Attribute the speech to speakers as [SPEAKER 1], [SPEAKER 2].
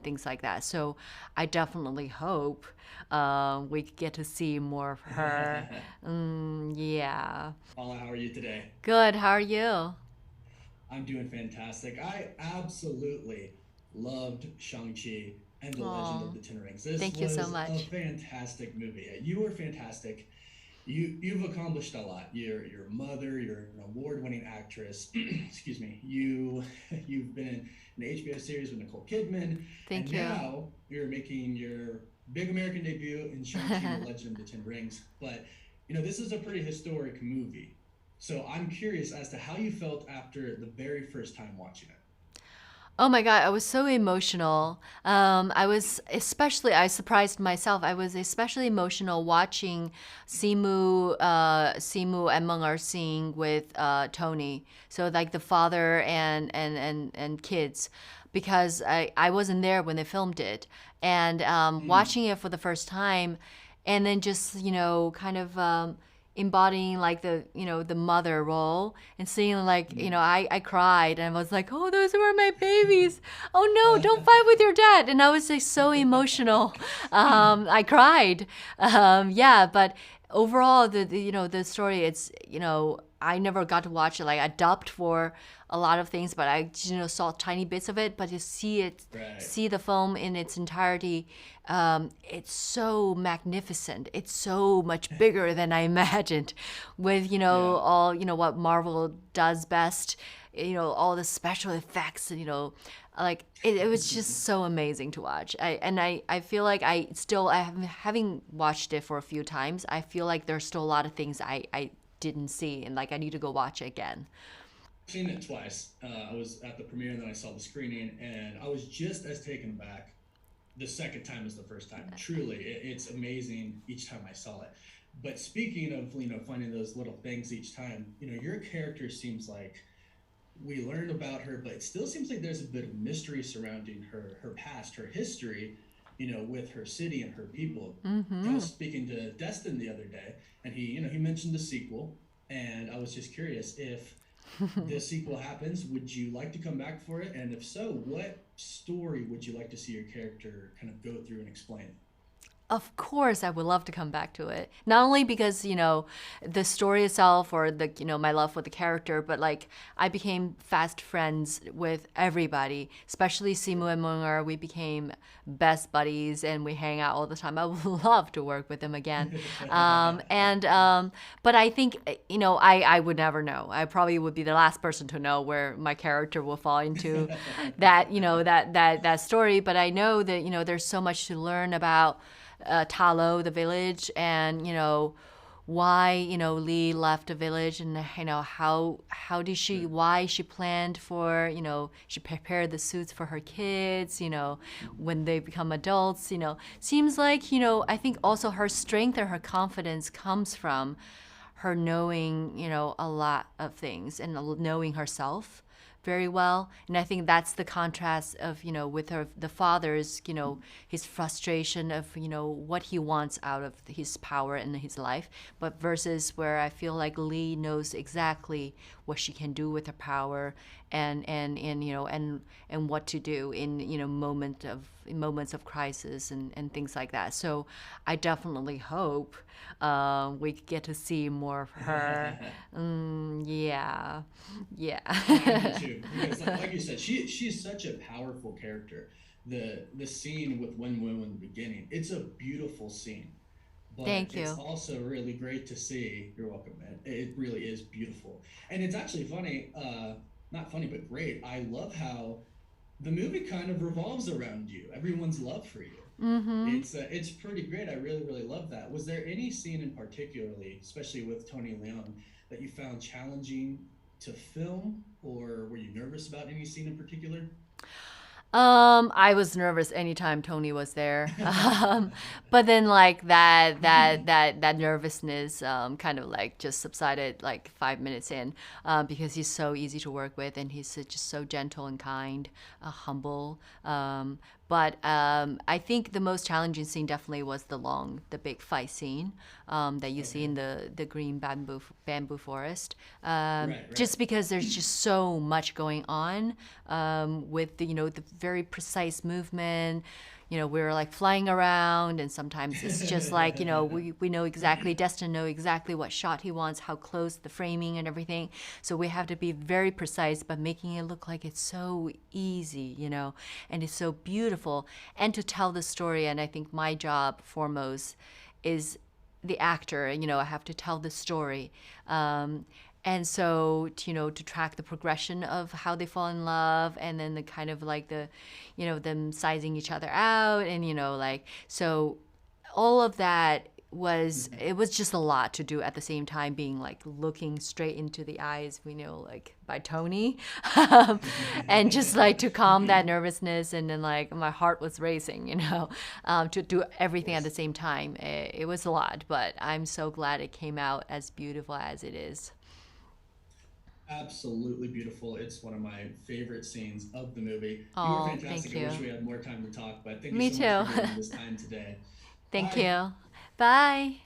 [SPEAKER 1] things like that. So I definitely hope we get to see more of her. Yeah.
[SPEAKER 2] Paula, how are you today?
[SPEAKER 1] Good. How are you?
[SPEAKER 2] I'm doing fantastic. I absolutely loved Shang-Chi and the Legend of
[SPEAKER 1] Oh,
[SPEAKER 2] the Ten Rings. This
[SPEAKER 1] thank you so
[SPEAKER 2] was a
[SPEAKER 1] much.
[SPEAKER 2] fantastic movie. You were fantastic. You've accomplished a lot. You're a mother, you're an award-winning actress. Excuse me. You've been in an HBO series with Nicole Kidman, and
[SPEAKER 1] Thank you.
[SPEAKER 2] now you're making your big American debut in Shang-Chi and the Legend of the Ten Rings. But this is a pretty historic movie. So I'm curious as to how you felt after the very first time watching it.
[SPEAKER 1] Oh my God, I was so emotional. I surprised myself. I was especially emotional watching Simu and Meng are scene with Tony. So like the father and kids, because I wasn't there when they filmed it, and
[SPEAKER 2] Mm,
[SPEAKER 1] watching it for the first time, and then just kind of embodying like the mother role and seeing like
[SPEAKER 2] mm.
[SPEAKER 1] I cried and I was like, oh, those were my babies. Oh no, don't fight with your dad. And I was like so emotional. I cried. Yeah, but overall the story, it's I never got to watch it like I dubbed for a lot of things, but I saw tiny bits of it. But to
[SPEAKER 2] Right.
[SPEAKER 1] see the film in its entirety, it's so magnificent. It's so much bigger than I imagined. With
[SPEAKER 2] Yeah.
[SPEAKER 1] all what Marvel does best, all the special effects, and like it was just so amazing to watch. I feel like having watched it for a few times, I feel like there's still a lot of things I didn't see, and like I need to go watch it again.
[SPEAKER 2] Seen it twice. I was at the premiere and then I saw the screening, and I was just as taken aback the second time as the first time. Truly, it's amazing each time I saw it. But speaking of finding those little things each time, your character seems like we learned about her, but it still seems like there's a bit of mystery surrounding her past, her history, with her city and her people. I was
[SPEAKER 1] Mm-hmm.
[SPEAKER 2] speaking to Destin the other day, and he mentioned the sequel, and I was just curious if the sequel happens, would you like to come back for it? And if so, what story would you like to see your character kind of go through and explain?
[SPEAKER 1] Of course, I would love to come back to it. Not only because, the story itself or my love for the character, but like I became fast friends with everybody, especially Simu and Munger. We became best buddies and we hang out all the time. I would love to work with them again. And But I think, I would never know. I probably would be the last person to know where my character will fall into that story. But I know that, there's so much to learn about Talo, the village, and why Lee left the village, and how did she
[SPEAKER 2] Sure.
[SPEAKER 1] why she planned for she prepared the suits for her kids when they become adults. Seems like I think also her strength and her confidence comes from her knowing a lot of things and knowing herself very well. And I think that's the contrast of with her the father's his frustration of what he wants out of his power in his life, but versus where I feel like Lee knows exactly what she can do with her power, and and what to do in moments of crisis and things like that. So I definitely hope we get to see more of her. Yeah,
[SPEAKER 2] I do
[SPEAKER 1] yeah.
[SPEAKER 2] too, because like you said, she's such a powerful character. The scene with Wen Wu in the beginning, it's a beautiful scene, but
[SPEAKER 1] Thank
[SPEAKER 2] it's
[SPEAKER 1] you.
[SPEAKER 2] also really great to see. You're welcome, man. It really is beautiful, and it's actually funny. Not funny, but great. I love how the movie kind of revolves around you. Everyone's love for you.
[SPEAKER 1] Mm-hmm.
[SPEAKER 2] It's pretty great. I really love that. Was there any scene in particularly, especially with Tony Leung, that you found challenging to film, or were you nervous about any scene in particular?
[SPEAKER 1] I was nervous anytime Tony was there. But then like that nervousness kind of like just subsided like 5 minutes in, because he's so easy to work with and he's just so gentle and kind, humble. But I think the most challenging scene definitely was the big fight scene that you see
[SPEAKER 2] Okay.
[SPEAKER 1] in the green bamboo forest.
[SPEAKER 2] Right, right.
[SPEAKER 1] Just because there's just so much going on with the very precise movement. We're like flying around, and sometimes it's just like, we know exactly, Destin know exactly what shot he wants, how close the framing and everything. So we have to be very precise, but making it look like it's so easy, and it's so beautiful. And to tell the story, and I think my job foremost is the actor, I have to tell the story. And so, to track the progression of how they fall in love, and then the kind of like them sizing each other out, and like, so all of that it was just a lot to do at the same time, being like looking straight into the eyes, like by Tony, and just like to calm that nervousness, and then like my heart was racing, to do
[SPEAKER 2] Of
[SPEAKER 1] everything at the
[SPEAKER 2] course.
[SPEAKER 1] same time. It was a lot, but I'm so glad it came out as beautiful as it is.
[SPEAKER 2] Absolutely beautiful. It's one of my favorite scenes of the movie. You were
[SPEAKER 1] Oh,
[SPEAKER 2] fantastic.
[SPEAKER 1] thank
[SPEAKER 2] I wish
[SPEAKER 1] you.
[SPEAKER 2] we had more time to talk, but thank you
[SPEAKER 1] Me
[SPEAKER 2] so much for
[SPEAKER 1] too.
[SPEAKER 2] giving me this time today.
[SPEAKER 1] Thank
[SPEAKER 2] Bye.
[SPEAKER 1] you. Bye.